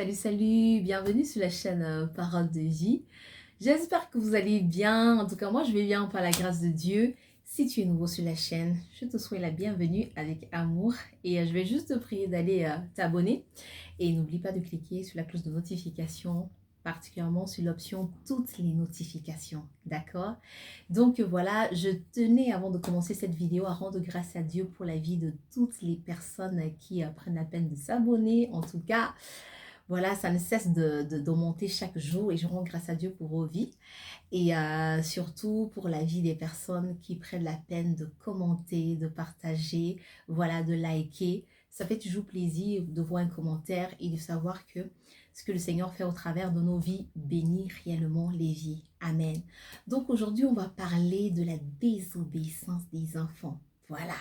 Salut, salut, bienvenue sur la chaîne Parole de vie. J'espère que vous allez bien. En tout cas, moi, je vais bien par la grâce de Dieu. Si tu es nouveau sur la chaîne, je te souhaite la bienvenue avec amour. Et je vais juste te prier d'aller t'abonner. Et n'oublie pas de cliquer sur la cloche de notification, particulièrement sur l'option toutes les notifications. D'accord? Donc voilà, je tenais avant de commencer cette vidéo à rendre grâce à Dieu pour la vie de toutes les personnes qui prennent la peine de s'abonner. En tout cas, voilà, ça ne cesse d'augmenter chaque jour et je rends grâce à Dieu pour vos vies et surtout pour la vie des personnes qui prennent la peine de commenter, de partager, voilà, de liker. Ça fait toujours plaisir de voir un commentaire et de savoir que ce que le Seigneur fait au travers de nos vies bénit réellement les vies. Amen. Donc aujourd'hui, on va parler de la désobéissance des enfants. Voilà,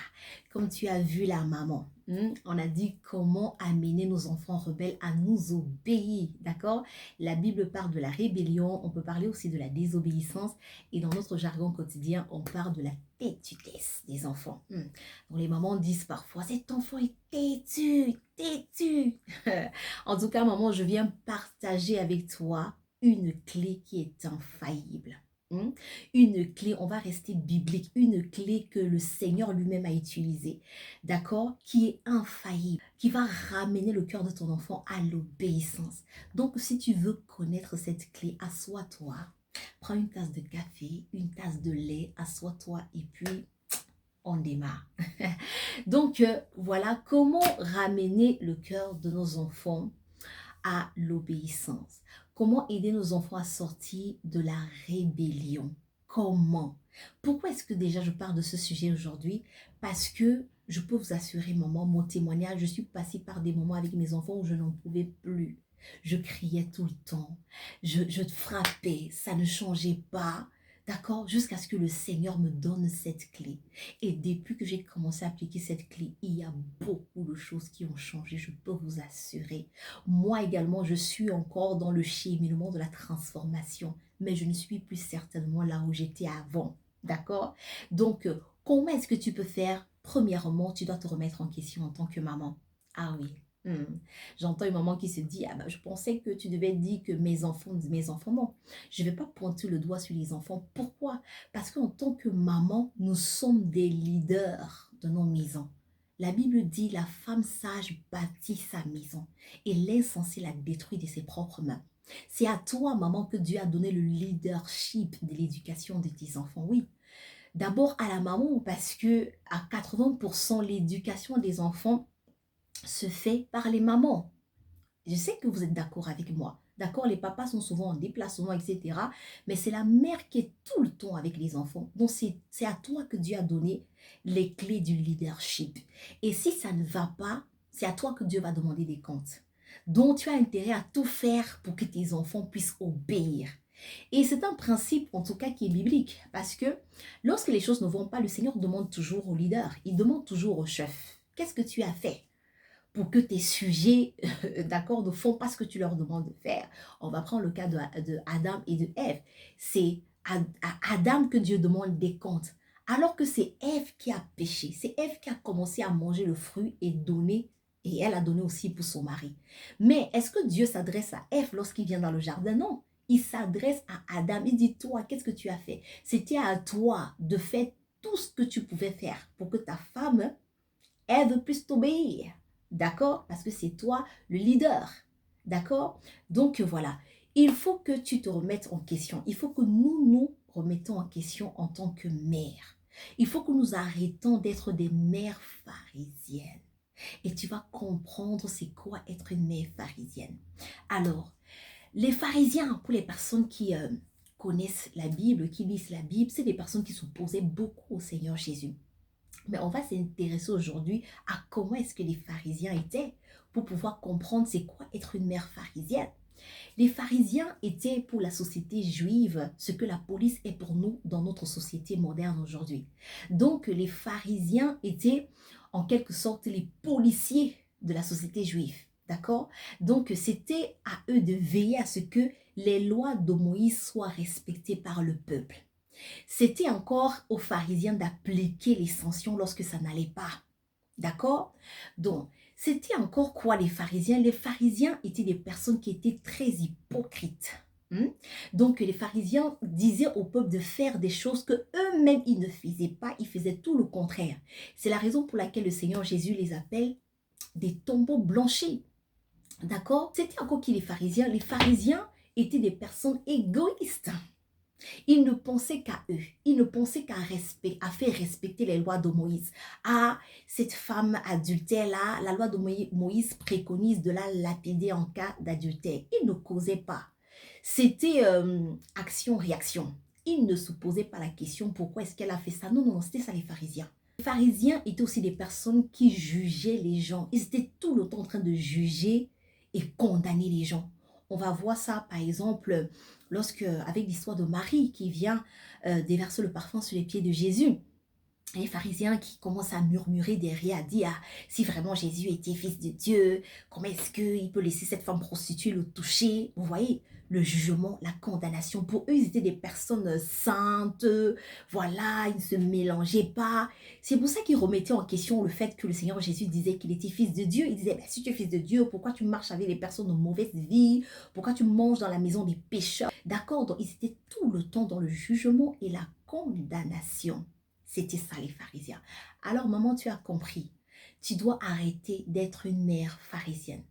comme tu as vu la maman, on a dit comment amener nos enfants rebelles à nous obéir, d'accord? La Bible parle de la rébellion, on peut parler aussi de la désobéissance et dans notre jargon quotidien, on parle de la têtudesse des enfants. Donc les mamans disent parfois, cet enfant est têtu, têtu. En tout cas, maman, je viens partager avec toi une clé qui est infaillible. Une clé, on va rester biblique, une clé que le Seigneur lui-même a utilisée, d'accord, qui est infaillible, qui va ramener le cœur de ton enfant à l'obéissance. Donc, si tu veux connaître cette clé, assois-toi, prends une tasse de café, une tasse de lait, assois-toi et puis on démarre. Donc, voilà comment ramener le cœur de nos enfants à l'obéissance. Comment aider nos enfants à sortir de la rébellion? Comment? Pourquoi est-ce que déjà je parle de ce sujet aujourd'hui? Parce que je peux vous assurer, maman, mon témoignage, je suis passée par des moments avec mes enfants où je n'en pouvais plus. Je criais tout le temps, je frappais, ça ne changeait pas. D'accord? Jusqu'à ce que le Seigneur me donne cette clé. Et depuis que j'ai commencé à appliquer cette clé, il y a beaucoup de choses qui ont changé, je peux vous assurer. Moi également, je suis encore dans le cheminement de la transformation, mais je ne suis plus certainement là où j'étais avant. D'accord? Donc, comment est-ce que tu peux faire? Premièrement, tu dois te remettre en question en tant que maman. Ah oui. J'entends une maman qui se dit, ah ben, je pensais que tu devais dire que mes enfants, non. Je ne vais pas pointer le doigt sur les enfants. Pourquoi? Parce qu'en tant que maman, nous sommes des leaders de nos maisons. La Bible dit, la femme sage bâtit sa maison et l'insensé la détruit de ses propres mains. C'est à toi, maman, que Dieu a donné le leadership de l'éducation de tes enfants. Oui, d'abord à la maman parce que à 80%, l'éducation des enfants se fait par les mamans. Je sais que vous êtes d'accord avec moi. D'accord, les papas sont souvent en déplacement, etc. Mais c'est la mère qui est tout le temps avec les enfants. Donc, c'est à toi que Dieu a donné les clés du leadership. Et si ça ne va pas, c'est à toi que Dieu va demander des comptes. Donc, tu as intérêt à tout faire pour que tes enfants puissent obéir. Et c'est un principe, en tout cas, qui est biblique. Parce que lorsque les choses ne vont pas, le Seigneur demande toujours au leader. Il demande toujours au chef. Qu'est-ce que tu as fait pour que tes sujets, d'accord, ne font pas ce que tu leur demandes de faire? On va prendre le cas de Adam et de Ève. C'est à Adam que Dieu demande des comptes. Alors que c'est Ève qui a péché. C'est Ève qui a commencé à manger le fruit et donner. Et elle a donné aussi pour son mari. Mais est-ce que Dieu s'adresse à Ève lorsqu'il vient dans le jardin? Non. Il s'adresse à Adam. Il dit, toi, qu'est-ce que tu as fait? C'était à toi de faire tout ce que tu pouvais faire pour que ta femme, elle puisse t'obéir. D'accord? Parce que c'est toi le leader. D'accord? Donc voilà, il faut que tu te remettes en question. Il faut que nous nous remettons en question en tant que mère. Il faut que nous arrêtons d'être des mères pharisiennes. Et tu vas comprendre c'est quoi être une mère pharisienne. Alors, les pharisiens, pour les personnes qui connaissent la Bible, qui lisent la Bible, c'est des personnes qui s'opposaient beaucoup au Seigneur Jésus. Mais on va s'intéresser aujourd'hui à comment est-ce que les pharisiens étaient pour pouvoir comprendre c'est quoi être une mère pharisienne. Les pharisiens étaient pour la société juive ce que la police est pour nous dans notre société moderne aujourd'hui. Donc les pharisiens étaient en quelque sorte les policiers de la société juive. D'accord? Donc c'était à eux de veiller à ce que les lois de Moïse soient respectées par le peuple. C'était encore aux pharisiens d'appliquer les sanctions lorsque ça n'allait pas. D'accord? Donc, c'était encore quoi les pharisiens? Les pharisiens étaient des personnes qui étaient très hypocrites. Hmm? Donc, les pharisiens disaient au peuple de faire des choses que eux-mêmes ils ne faisaient pas, ils faisaient tout le contraire. C'est la raison pour laquelle le Seigneur Jésus les appelle des tombeaux blanchis. D'accord? C'était encore qui les pharisiens? Les pharisiens étaient des personnes égoïstes. Ils ne pensaient qu'à eux. Ils ne pensaient à faire respecter les lois de Moïse. Ah, cette femme adultère-là, la loi de Moïse préconise de la lapider en cas d'adultère. Ils ne causaient pas. C'était action-réaction. Ils ne se posaient pas la question pourquoi est-ce qu'elle a fait ça. Non, non, c'était ça les pharisiens. Les pharisiens étaient aussi des personnes qui jugeaient les gens. Ils étaient tout le temps en train de juger et condamner les gens. On va voir ça, par exemple, avec l'histoire de Marie qui vient déverser le parfum sur les pieds de Jésus. Les pharisiens qui commencent à murmurer derrière, à dire, ah, si vraiment Jésus était fils de Dieu, comment est-ce qu'il peut laisser cette femme prostituée le toucher? Vous voyez, le jugement, la condamnation. Pour eux, ils étaient des personnes saintes, voilà, ils ne se mélangeaient pas. C'est pour ça qu'ils remettaient en question le fait que le Seigneur Jésus disait qu'il était fils de Dieu. Ils disaient, ben, si tu es fils de Dieu, pourquoi tu marches avec les personnes de mauvaise vie? Pourquoi tu manges dans la maison des pécheurs? D'accord, donc ils étaient tout le temps dans le jugement et la condamnation. C'était ça les pharisiens. Alors maman, tu as compris. Tu dois arrêter d'être une mère pharisienne.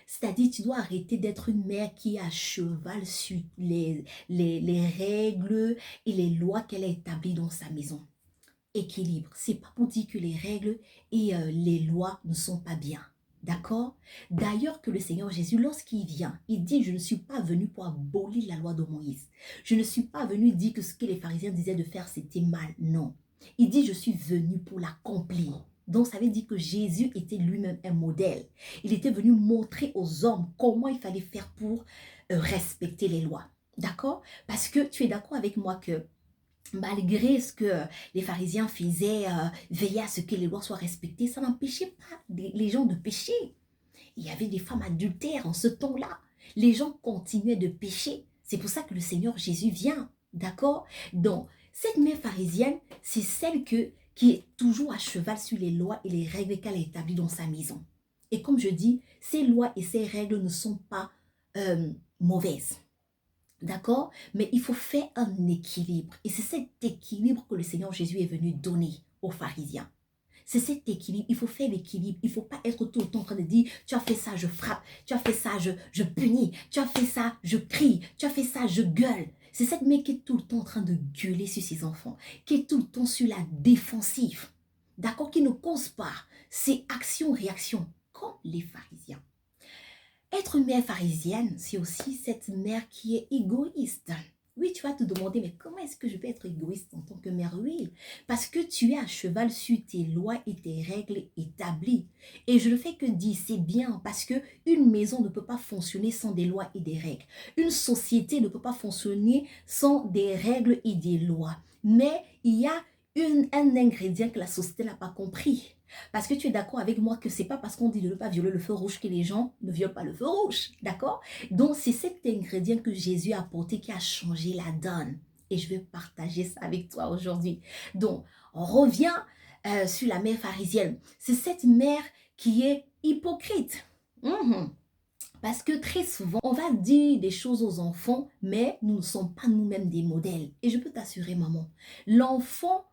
C'est-à-dire, tu dois arrêter d'être une mère qui est à cheval sur les règles et les lois qu'elle a établies dans sa maison. Équilibre. C'est pas pour dire que les règles et les lois ne sont pas bien. D'accord? D'ailleurs que le Seigneur Jésus, lorsqu'il vient, il dit, je ne suis pas venu pour abolir la loi de Moïse. Je ne suis pas venu dire que ce que les pharisiens disaient de faire, c'était mal. Non. Il dit, je suis venu pour l'accomplir. Donc, ça veut dire que Jésus était lui-même un modèle. Il était venu montrer aux hommes comment il fallait faire pour respecter les lois. D'accord? Parce que tu es d'accord avec moi que malgré ce que les pharisiens faisaient, veiller à ce que les lois soient respectées, ça n'empêchait pas les gens de pécher. Il y avait des femmes adultères en ce temps-là. Les gens continuaient de pécher. C'est pour ça que le Seigneur Jésus vient. D'accord? Donc, cette mère pharisienne, c'est celle qui est toujours à cheval sur les lois et les règles qu'elle a établies dans sa maison. Et comme je dis, ces lois et ces règles ne sont pas mauvaises. D'accord? Mais il faut faire un équilibre. Et c'est cet équilibre que le Seigneur Jésus est venu donner aux pharisiens. C'est cet équilibre. Il faut faire l'équilibre. Il ne faut pas être tout le temps en train de dire, tu as fait ça, je frappe. Tu as fait ça, je punis. Tu as fait ça, je crie. Tu as fait ça, je gueule. C'est cette mère qui est tout le temps en train de gueuler sur ses enfants. Qui est tout le temps sur la défensive. D'accord? Qui ne cause pas. C'est action-réaction. Comme les pharisiens. Être une mère pharisienne, c'est aussi cette mère qui est égoïste. Oui, tu vas te demander, mais comment est-ce que je peux être égoïste en tant que mère? Oui, parce que tu es à cheval sur tes lois et tes règles établies. Et je ne fais que dire, c'est bien, parce que une maison ne peut pas fonctionner sans des lois et des règles. Une société ne peut pas fonctionner sans des règles et des lois. Mais il y a un ingrédient que la société n'a pas compris. Parce que tu es d'accord avec moi que c'est pas parce qu'on dit de ne pas violer le feu rouge que les gens ne violent pas le feu rouge. D'accord? Donc, c'est cet ingrédient que Jésus a apporté qui a changé la donne. Et je vais partager ça avec toi aujourd'hui. Donc, on revient sur la mère pharisienne. C'est cette mère qui est hypocrite. Parce que très souvent, on va dire des choses aux enfants, mais nous ne sommes pas nous-mêmes des modèles. Et je peux t'assurer, maman, l'enfant,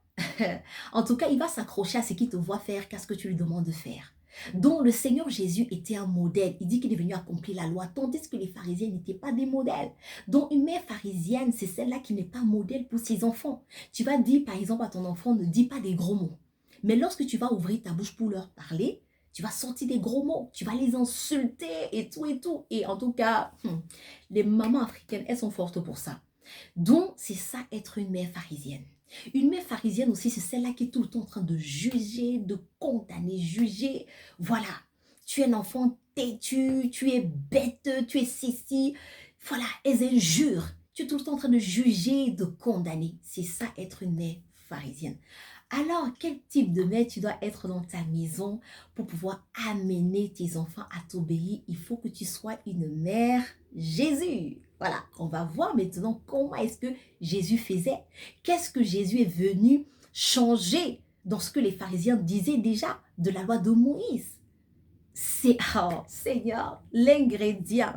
en tout cas, il va s'accrocher à ce qu'il te voit faire qu'à ce que tu lui demandes de faire. Donc, le Seigneur Jésus était un modèle. Il dit qu'il est venu accomplir la loi, tandis que les pharisiens n'étaient pas des modèles. Donc, une mère pharisienne, c'est celle-là qui n'est pas modèle pour ses enfants. Tu vas dire, par exemple, à ton enfant, ne dis pas des gros mots. Mais lorsque tu vas ouvrir ta bouche pour leur parler, tu vas sortir des gros mots, tu vas les insulter et tout et tout. Et en tout cas, les mamans africaines, elles sont fortes pour ça. Donc, c'est ça être une mère pharisienne. Une mère pharisienne aussi, c'est celle-là qui est tout le temps en train de juger, de condamner, juger. Voilà, tu es un enfant têtu, tu es bête, tu es ceci. Voilà, elles injurent. Tu es tout le temps en train de juger, de condamner. C'est ça être une mère pharisienne. Alors, quel type de mère tu dois être dans ta maison pour pouvoir amener tes enfants à t'obéir? Il faut que tu sois une mère Jésus. Voilà, on va voir maintenant comment est-ce que Jésus faisait. Qu'est-ce que Jésus est venu changer dans ce que les pharisiens disaient déjà de la loi de Moïse. C'est, oh Seigneur, l'ingrédient.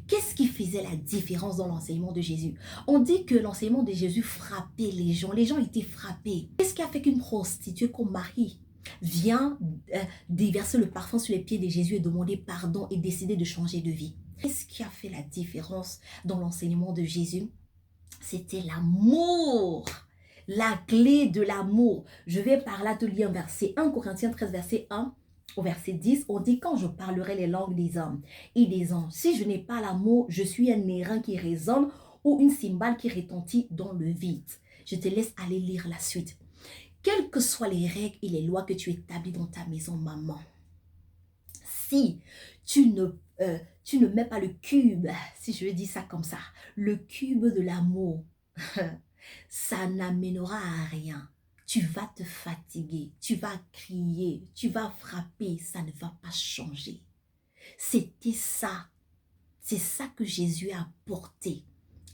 Qu'est-ce qui faisait la différence dans l'enseignement de Jésus? On dit que l'enseignement de Jésus frappait les gens étaient frappés. Qu'est-ce qui a fait qu'une prostituée comme Marie vient déverser le parfum sur les pieds de Jésus et demander pardon et décider de changer de vie? Qu'est-ce qui a fait la différence dans l'enseignement de Jésus? C'était l'amour. La clé de l'amour. Je vais par là te lire un verset 1 Corinthiens 13, verset 1. Au verset 10, on dit: quand je parlerai les langues des hommes et des anges, si je n'ai pas l'amour, je suis un airain qui résonne ou une cymbale qui retentit dans le vide. Je te laisse aller lire la suite. Quelles que soient les règles et les lois que tu établis dans ta maison, maman, si tu ne mets pas le cube, si je dis ça comme ça, le cube de l'amour, ça n'amènera à rien. Tu vas te fatiguer, tu vas crier, tu vas frapper, ça ne va pas changer. C'était ça. C'est ça que Jésus a apporté.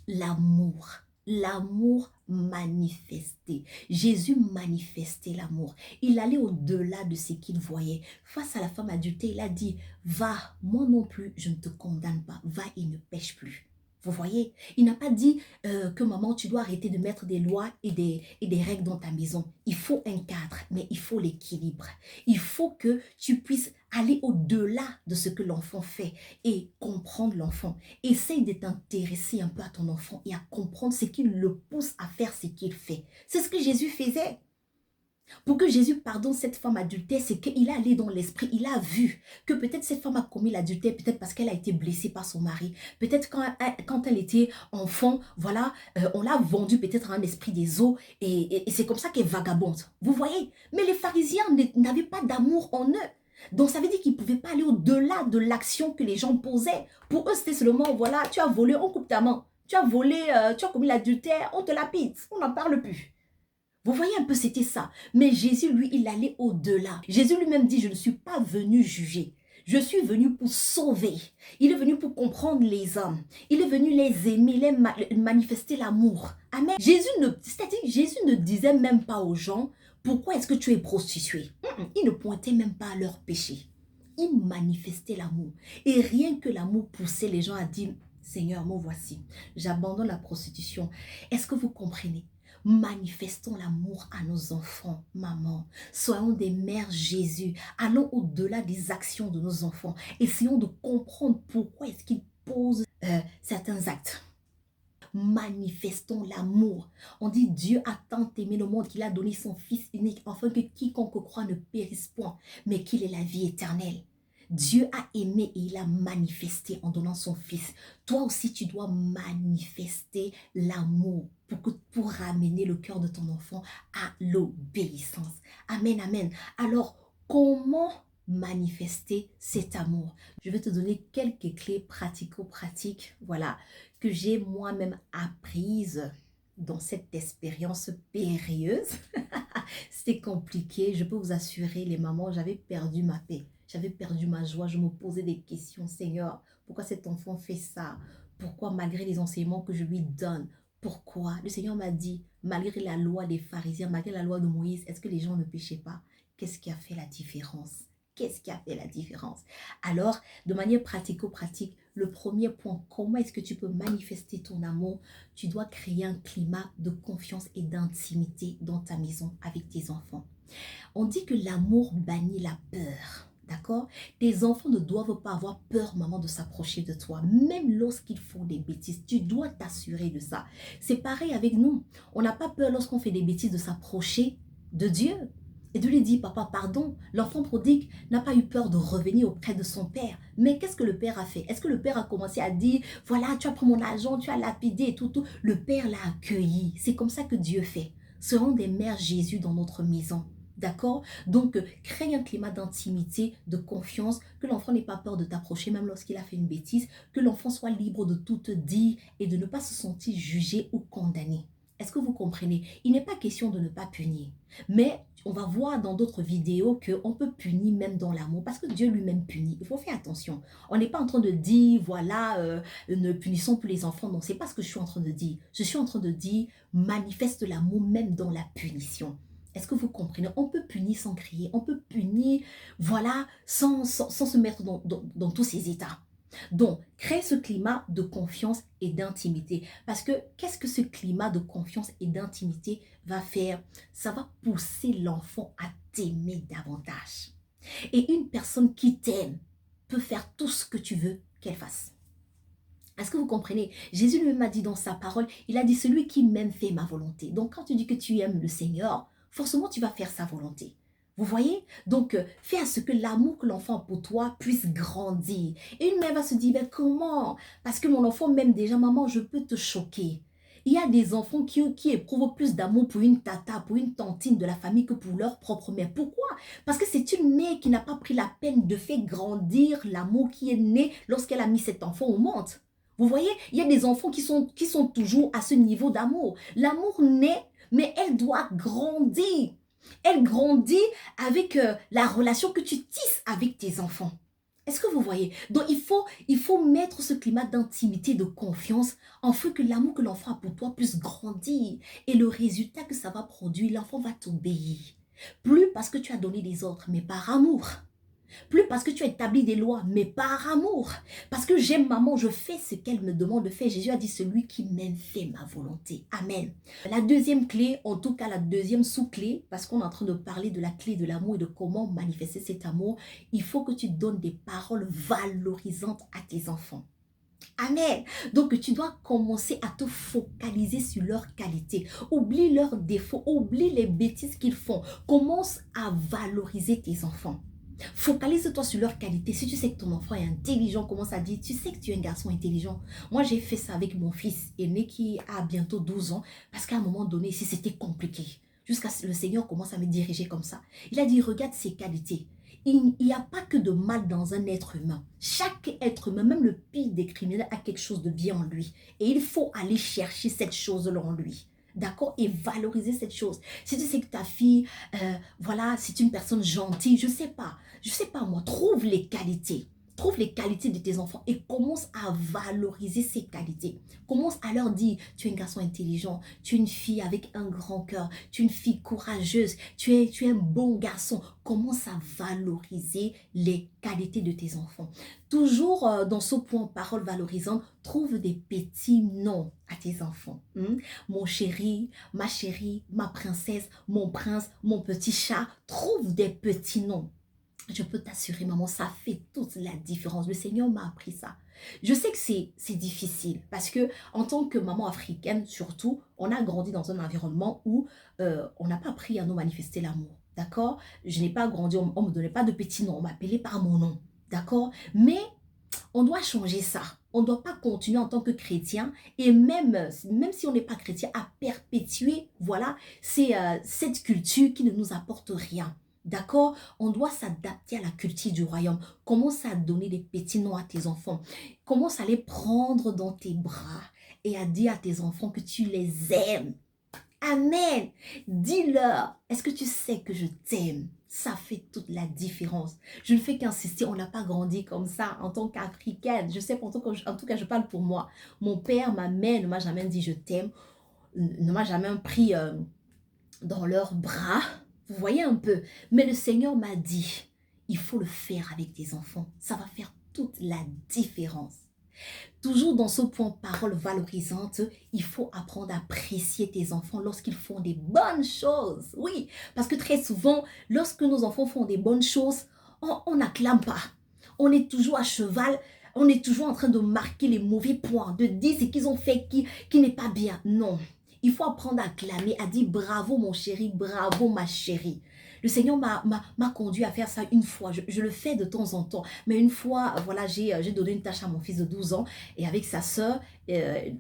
L'amour. L'amour manifesté. Jésus manifestait l'amour. Il allait au-delà de ce qu'il voyait. Face à la femme adultère, il a dit: va, moi non plus, je ne te condamne pas. Va et ne pêche plus. Vous voyez, il n'a pas dit que maman, tu dois arrêter de mettre des lois et des règles dans ta maison. Il faut un cadre, mais il faut l'équilibre. Il faut que tu puisses aller au-delà de ce que l'enfant fait et comprendre l'enfant. Essaye de t'intéresser un peu à ton enfant et à comprendre ce qui le pousse à faire ce qu'il fait. C'est ce que Jésus faisait. Pour que Jésus pardonne cette femme adultère, c'est qu'il est allé dans l'esprit, il a vu que peut-être cette femme a commis l'adultère, peut-être parce qu'elle a été blessée par son mari, peut-être quand elle était enfant, voilà, on l'a vendue peut-être à un esprit des eaux et c'est comme ça qu'elle vagabonde. Vous voyez? Mais les pharisiens n'avaient pas d'amour en eux. Donc ça veut dire qu'ils ne pouvaient pas aller au-delà de l'action que les gens posaient. Pour eux, c'était seulement, voilà, tu as volé, on coupe ta main. Tu as volé, tu as commis l'adultère, on te la pite, on n'en parle plus. Vous voyez un peu, c'était ça. Mais Jésus, lui, il allait au-delà. Jésus lui-même dit: je ne suis pas venu juger. Je suis venu pour sauver. Il est venu pour comprendre les hommes. Il est venu les aimer, manifester l'amour. Amen. Jésus ne disait même pas aux gens: pourquoi est-ce que tu es prostituée? Il ne pointait même pas à leur péché. Il manifestait l'amour. Et rien que l'amour poussait les gens à dire: Seigneur, me voici. J'abandonne la prostitution. Est-ce que vous comprenez? Manifestons l'amour à nos enfants, maman. Soyons des mères Jésus. Allons au-delà des actions de nos enfants. Essayons de comprendre pourquoi est-ce qu'ils posent certains actes. Manifestons l'amour. On dit: Dieu a tant aimé le monde qu'il a donné son Fils unique, afin que quiconque croit ne périsse point, mais qu'il ait la vie éternelle. Dieu a aimé et il a manifesté en donnant son Fils. Toi aussi, tu dois manifester l'amour pour ramener le cœur de ton enfant à l'obéissance. Amen, amen. Alors, comment manifester cet amour? Je vais te donner quelques clés pratico-pratiques, voilà, que j'ai moi-même apprises dans cette expérience périlleuse. C'était compliqué, je peux vous assurer, les mamans, j'avais perdu ma paix. J'avais perdu ma joie, je me posais des questions. Seigneur, pourquoi cet enfant fait ça? Pourquoi malgré les enseignements que je lui donne? Pourquoi? Le Seigneur m'a dit, malgré la loi des pharisiens, malgré la loi de Moïse, est-ce que les gens ne péchaient pas? Qu'est-ce qui a fait la différence? Qu'est-ce qui a fait la différence? Alors, de manière pratico-pratique, le premier point, comment est-ce que tu peux manifester ton amour? Tu dois créer un climat de confiance et d'intimité dans ta maison avec tes enfants. On dit que l'amour bannit la peur. D'accord? Tes enfants ne doivent pas avoir peur, maman, de s'approcher de toi. Même lorsqu'ils font des bêtises, tu dois t'assurer de ça. C'est pareil avec nous. On n'a pas peur lorsqu'on fait des bêtises de s'approcher de Dieu et de lui dire: papa, pardon. L'enfant prodigue n'a pas eu peur de revenir auprès de son père. Mais qu'est-ce que le père a fait? Est-ce que le père a commencé à dire: voilà, tu as pris mon argent, tu as lapidé et tout. Le père l'a accueilli. C'est comme ça que Dieu fait. Serons des mères Jésus dans notre maison. D'accord? Donc, crée un climat d'intimité, de confiance, que l'enfant n'ait pas peur de t'approcher, même lorsqu'il a fait une bêtise, que l'enfant soit libre de tout te dire et de ne pas se sentir jugé ou condamné. Est-ce que vous comprenez? Il n'est pas question de ne pas punir. Mais on va voir dans d'autres vidéos qu'on peut punir même dans l'amour, parce que Dieu lui-même punit. Il faut faire attention. On n'est pas en train de dire, voilà, ne punissons plus les enfants. Non, ce n'est pas ce que je suis en train de dire. Je suis en train de dire, manifeste l'amour même dans la punition. Est-ce que vous comprenez? On peut punir sans crier, on peut punir, voilà, sans se mettre dans tous ces états. Donc, créer ce climat de confiance et d'intimité. Parce que qu'est-ce que ce climat de confiance et d'intimité va faire? Ça va pousser l'enfant à t'aimer davantage. Et une personne qui t'aime peut faire tout ce que tu veux qu'elle fasse. Est-ce que vous comprenez? Jésus lui-même a dit dans sa parole, il a dit, celui qui m'aime fait ma volonté. Donc quand tu dis que tu aimes le Seigneur, forcément tu vas faire sa volonté. Vous voyez? Donc, fais à ce que l'amour que l'enfant a pour toi puisse grandir. Et une mère va se dire, ben comment? Parce que mon enfant m'aime déjà, maman, je peux te choquer. Il y a des enfants qui éprouvent plus d'amour pour une tata, pour une tantine de la famille que pour leur propre mère. Pourquoi? Parce que c'est une mère qui n'a pas pris la peine de faire grandir l'amour qui est né lorsqu'elle a mis cet enfant au monde. Vous voyez, il y a des enfants qui sont toujours à ce niveau d'amour. L'amour naît, mais elle doit grandir. Elle grandit avec la relation que tu tisses avec tes enfants. Est-ce que vous voyez? Donc, il faut mettre ce climat d'intimité, de confiance, afin que l'amour que l'enfant a pour toi puisse grandir. Et le résultat que ça va produire, l'enfant va t'obéir. Plus parce que tu as donné des ordres, mais par amour. Plus parce que tu as établi des lois, mais par amour. Parce que j'aime maman, je fais ce qu'elle me demande de faire. Jésus a dit, celui qui m'aime fait ma volonté. Amen. La deuxième clé, en tout cas la deuxième sous-clé, parce qu'on est en train de parler de la clé de l'amour et de comment manifester cet amour, il faut que tu donnes des paroles valorisantes à tes enfants. Amen. Donc, tu dois commencer à te focaliser sur leurs qualités. Oublie leurs défauts, oublie les bêtises qu'ils font. Commence à valoriser tes enfants. Focalise-toi sur leurs qualités. Si tu sais que ton enfant est intelligent, commence à dire, tu sais que tu es un garçon intelligent. Moi, j'ai fait ça avec mon fils aîné qui a bientôt 12 ans parce qu'à un moment donné, ici, c'était compliqué. Jusqu'à ce que le Seigneur commence à me diriger comme ça. Il a dit, regarde ses qualités. Il n'y a pas que de mal dans un être humain. Chaque être humain, même le pire des criminels, a quelque chose de bien en lui. Et il faut aller chercher cette chose-là en lui. D'accord? Et valoriser cette chose. Si tu sais que ta fille, voilà, c'est une personne gentille, je sais pas moi, trouve les qualités. Trouve les qualités de tes enfants et commence à valoriser ces qualités. Commence à leur dire, tu es un garçon intelligent, tu es une fille avec un grand cœur, tu es une fille courageuse, tu es un bon garçon. Commence à valoriser les qualités de tes enfants. Toujours dans ce point parole valorisante, trouve des petits noms à tes enfants. Mon chéri, ma princesse, mon prince, mon petit chat. Trouve des petits noms. Je peux t'assurer, maman, ça fait toute la différence. Le Seigneur m'a appris ça. Je sais que c'est difficile parce que en tant que maman africaine, surtout, on a grandi dans un environnement où on n'a pas appris à nous manifester l'amour. D'accord? Je n'ai pas grandi, on ne me donnait pas de petits noms, on m'appelait par mon nom. D'accord? Mais on doit changer ça. On ne doit pas continuer en tant que chrétien et même si on n'est pas chrétien, à perpétuer, voilà, cette culture qui ne nous apporte rien. D'accord? On doit s'adapter à la culture du royaume. Commence à donner des petits noms à tes enfants. Commence à les prendre dans tes bras et à dire à tes enfants que tu les aimes. Amen. Dis-leur, est-ce que tu sais que je t'aime? Ça fait toute la différence. Je ne fais qu'insister, on n'a pas grandi comme ça en tant qu'Africaine. Je sais, en tout cas, je parle pour moi. Mon père, ma mère ne m'a jamais dit je t'aime, ne m'a jamais pris dans leurs bras. Vous voyez un peu. Mais le Seigneur m'a dit, il faut le faire avec tes enfants. Ça va faire toute la différence. Toujours dans ce point parole valorisante, il faut apprendre à apprécier tes enfants lorsqu'ils font des bonnes choses. Oui, parce que très souvent, lorsque nos enfants font des bonnes choses, on n'acclame pas. On est toujours à cheval, on est toujours en train de marquer les mauvais points, de dire ce qu'ils ont fait qui n'est pas bien. Non, il faut apprendre à acclamer, à dire bravo mon chéri, bravo ma chérie. Le Seigneur m'a conduit à faire ça une fois. Je le fais de temps en temps. Mais une fois, voilà, j'ai donné une tâche à mon fils de 12 ans. Et avec sa sœur,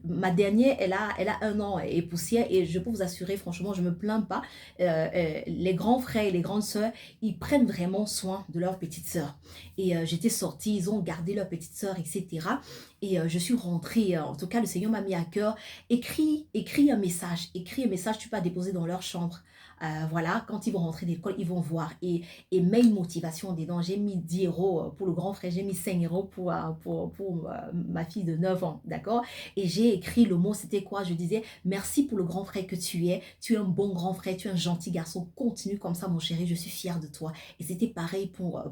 ma dernière, elle a 1 an et poussière. Et je peux vous assurer, franchement, je ne me plains pas. Les grands frères et les grandes sœurs, ils prennent vraiment soin de leur petite sœur. Et j'étais sortie, ils ont gardé leur petite sœur, etc. Et je suis rentrée. En tout cas, le Seigneur m'a mis à cœur. Écris un message. Tu peux déposer dans leur chambre. Voilà, quand ils vont rentrer de l'école, ils vont voir. Et mets une motivation dedans. J'ai mis 10 euros pour le grand frère, j'ai mis 5 euros pour ma fille de 9 ans, d'accord? Et j'ai écrit le mot, c'était quoi? Je disais, merci pour le grand frère que tu es un bon grand frère, tu es un gentil garçon, continue comme ça mon chéri, je suis fière de toi. Et c'était pareil pour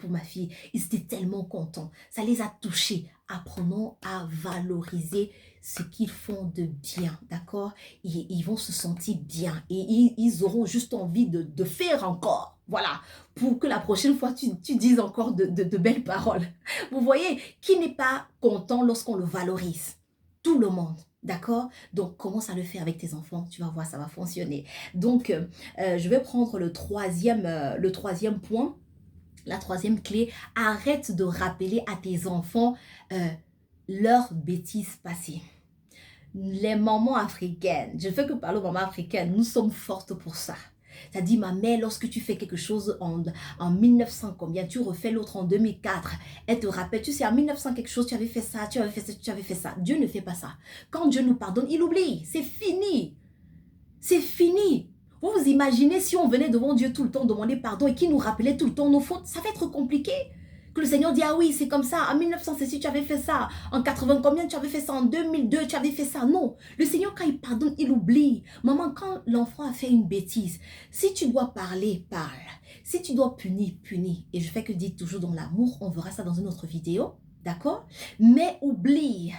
ma fille, ils étaient tellement contents, ça les a touchés. Apprenons à valoriser ce qu'ils font de bien, d'accord? Ils vont se sentir bien et ils auront juste envie de faire encore, voilà, pour que la prochaine fois, tu dises encore de belles paroles. Vous voyez, qui n'est pas content lorsqu'on le valorise? Tout le monde. D'accord? Donc, commence à le faire avec tes enfants. Tu vas voir, ça va fonctionner. Donc, je vais prendre le troisième point. La troisième clé, arrête de rappeler à tes enfants leurs bêtises passées. Les mamans africaines, je ne fais que parler aux mamans africaines, nous sommes fortes pour ça. C'est-à-dire, ma mère, lorsque tu fais quelque chose en 1900 combien, tu refais l'autre en 2004, elle te rappelle, tu sais, en 1900 quelque chose, tu avais fait ça, tu avais fait ça, tu avais fait ça. Dieu ne fait pas ça. Quand Dieu nous pardonne, il oublie. C'est fini. C'est fini. Vous vous imaginez si on venait devant Dieu tout le temps demander pardon et qu'il nous rappelait tout le temps nos fautes, ça va être compliqué. Que le Seigneur dit, ah oui, c'est comme ça, en 1900, c'est si tu avais fait ça, en 80 combien, tu avais fait ça, en 2002, tu avais fait ça. Non, le Seigneur, quand il pardonne, il oublie. Maman, quand l'enfant a fait une bêtise, si tu dois parler, parle. Si tu dois punir, punis. Et je fais que dire toujours dans l'amour, on verra ça dans une autre vidéo, d'accord? Mais oublie.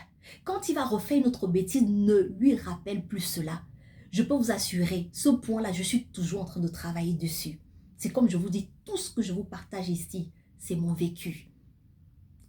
Quand il va refaire une autre bêtise, ne lui rappelle plus cela. Je peux vous assurer, ce point-là, je suis toujours en train de travailler dessus. C'est comme je vous dis, tout ce que je vous partage ici, c'est mon vécu.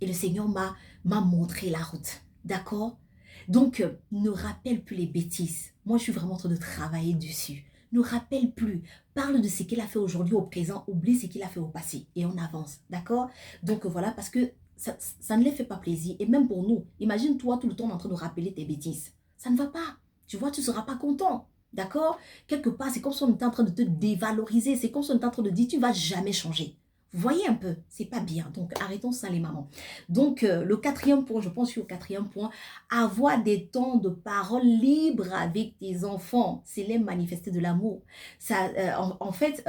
Et le Seigneur m'a montré la route. D'accord? Donc, ne rappelle plus les bêtises. Moi, je suis vraiment en train de travailler dessus. Ne rappelle plus. Parle de ce qu'il a fait aujourd'hui au présent. Oublie ce qu'il a fait au passé. Et on avance. D'accord? Donc, voilà, parce que ça ne les fait pas plaisir. Et même pour nous, imagine-toi tout le temps en train de rappeler tes bêtises. Ça ne va pas. Tu vois, tu ne seras pas content. D'accord? Quelque part, c'est comme si on était en train de te dévaloriser. C'est comme si on était en train de dire, tu ne vas jamais changer. Vous voyez un peu, c'est pas bien. Donc, arrêtons ça, les mamans. Donc, le quatrième point, je pense que je suis au quatrième point, avoir des temps de parole libre avec tes enfants. C'est les manifester de l'amour. Ça, en fait,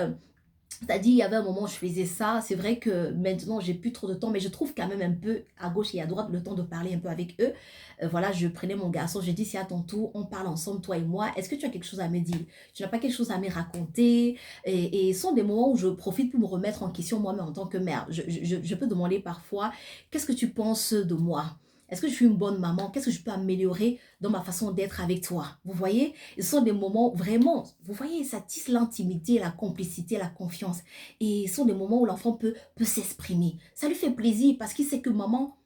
c'est-à-dire, il y avait un moment où je faisais ça. C'est vrai que maintenant, j'ai plus trop de temps, mais je trouve quand même un peu à gauche et à droite le temps de parler un peu avec eux. Voilà, je prenais mon garçon, je dis, c'est à ton tour, on parle ensemble, toi et moi. Est-ce que tu as quelque chose à me dire? Tu n'as pas quelque chose à me raconter? Et ce sont des moments où je profite pour me remettre en question moi-même en tant que mère. Je peux demander parfois, qu'est-ce que tu penses de moi? Est-ce que je suis une bonne maman? Qu'est-ce que je peux améliorer dans ma façon d'être avec toi? Vous voyez? Ce sont des moments vraiment, vous voyez, ça tisse l'intimité, la complicité, la confiance. Et ce sont des moments où l'enfant peut s'exprimer. Ça lui fait plaisir parce qu'il sait que maman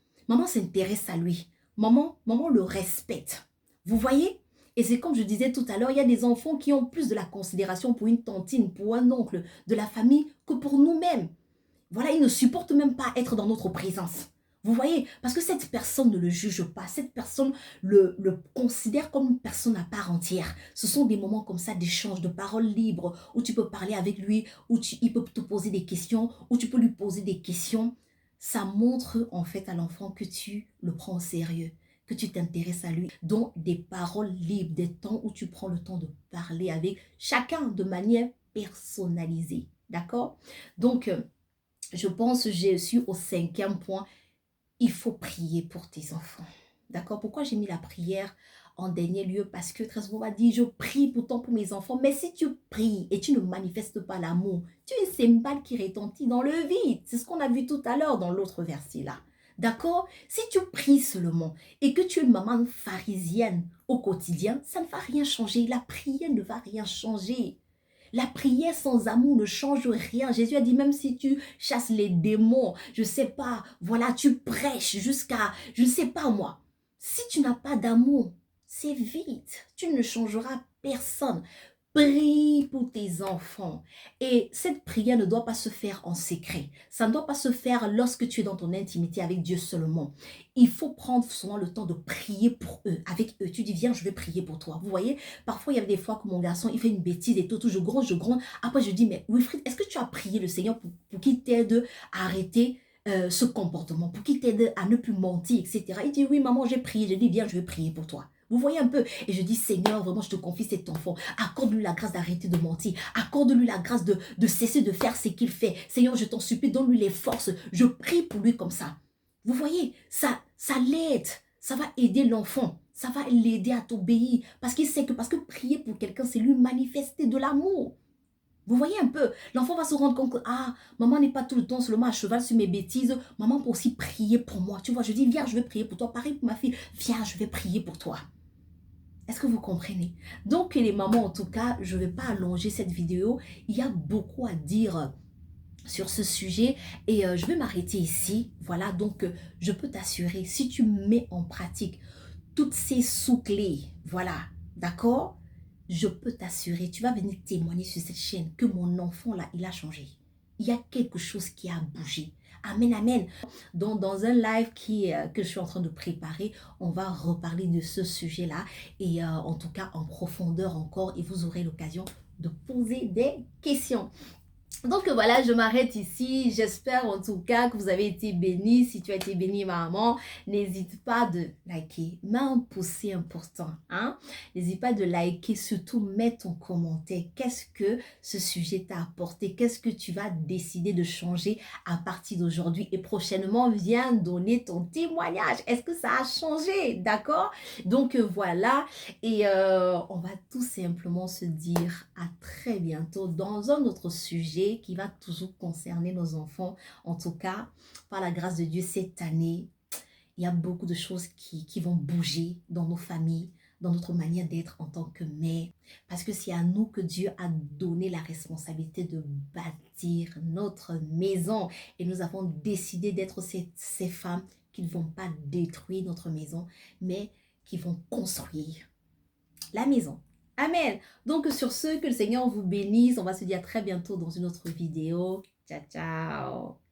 s'intéresse à lui. Maman le respecte. Vous voyez? Et c'est comme je disais tout à l'heure, il y a des enfants qui ont plus de la considération pour une tantine, pour un oncle de la famille que pour nous-mêmes. Voilà, ils ne supportent même pas être dans notre présence. Vous voyez, parce que cette personne ne le juge pas, cette personne le considère comme une personne à part entière. Ce sont des moments comme ça d'échange, de paroles libres, où tu peux parler avec lui, où il peut te poser des questions, où tu peux lui poser des questions. Ça montre en fait à l'enfant que tu le prends au sérieux, que tu t'intéresses à lui. Donc des paroles libres, des temps où tu prends le temps de parler avec chacun de manière personnalisée. D'accord? Donc, je pense que je suis au cinquième point. Il faut prier pour tes enfants. D'accord? Pourquoi j'ai mis la prière en dernier lieu? Parce que très souvent on va dire, je prie pourtant pour mes enfants. Mais si tu pries et tu ne manifestes pas l'amour, tu es une cymbale qui retentit dans le vide. C'est ce qu'on a vu tout à l'heure dans l'autre verset là. D'accord? Si tu pries seulement et que tu es une maman pharisienne au quotidien, ça ne va rien changer. La prière ne va rien changer. La prière sans amour ne change rien. Jésus a dit, même si tu chasses les démons, je ne sais pas, voilà, tu prêches jusqu'à, je ne sais pas moi. Si tu n'as pas d'amour, c'est vite. Tu ne changeras personne. Prie pour tes enfants. Et cette prière ne doit pas se faire en secret. Ça ne doit pas se faire lorsque tu es dans ton intimité avec Dieu seulement. Il faut prendre souvent le temps de prier pour eux, avec eux. Tu dis, viens, je vais prier pour toi. Vous voyez, parfois, il y avait des fois que mon garçon, il fait une bêtise et tout, je gronde, je gronde. Après, je dis, mais Wilfried, est-ce que tu as prié le Seigneur pour qu'il t'aide à arrêter ce comportement, pour qu'il t'aide à ne plus mentir, etc. Il dit, oui, maman, j'ai prié. Je dis, viens, je vais prier pour toi. Vous voyez un peu? Et je dis, Seigneur, vraiment, je te confie cet enfant. Accorde-lui la grâce d'arrêter de mentir. Accorde-lui la grâce de cesser de faire ce qu'il fait. Seigneur, je t'en supplie, donne-lui les forces. Je prie pour lui comme ça. Vous voyez, ça l'aide. Ça va aider l'enfant. Ça va l'aider à t'obéir. Parce qu'il sait que parce que prier pour quelqu'un, c'est lui manifester de l'amour. Vous voyez un peu, l'enfant va se rendre compte que, ah, maman n'est pas tout le temps seulement à cheval sur mes bêtises. Maman peut aussi prier pour moi. Tu vois, je dis, viens, je vais prier pour toi. Pareil pour ma fille, viens, je vais prier pour toi. Est-ce que vous comprenez? Donc, les mamans, en tout cas, je ne vais pas allonger cette vidéo. Il y a beaucoup à dire sur ce sujet et je vais m'arrêter ici. Voilà, donc je peux t'assurer, si tu mets en pratique toutes ces sous-clés, voilà, d'accord? Je peux t'assurer, tu vas venir témoigner sur cette chaîne que mon enfant là, il a changé. Il y a quelque chose qui a bougé. Amen, amen. Dans un live que je suis en train de préparer, on va reparler de ce sujet-là et en tout cas en profondeur encore et vous aurez l'occasion de poser des questions. Donc voilà, je m'arrête ici. J'espère en tout cas que vous avez été bénis. Si tu as été béni, maman, n'hésite pas de liker. Mets un pouce important. Hein? N'hésite pas de liker, surtout mets ton commentaire. Qu'est-ce que ce sujet t'a apporté? Qu'est-ce que tu vas décider de changer à partir d'aujourd'hui? Et prochainement, viens donner ton témoignage. Est-ce que ça a changé? D'accord? Donc voilà. Et on va tout simplement se dire à très bientôt dans un autre sujet qui va toujours concerner nos enfants. En tout cas, par la grâce de Dieu, cette année, il y a beaucoup de choses qui vont bouger dans nos familles, dans notre manière d'être en tant que mère. Parce que c'est à nous que Dieu a donné la responsabilité de bâtir notre maison. Et nous avons décidé d'être ces femmes qui ne vont pas détruire notre maison, mais qui vont construire la maison. Amen. Donc sur ce, que le Seigneur vous bénisse. On va se dire à très bientôt dans une autre vidéo. Ciao, ciao.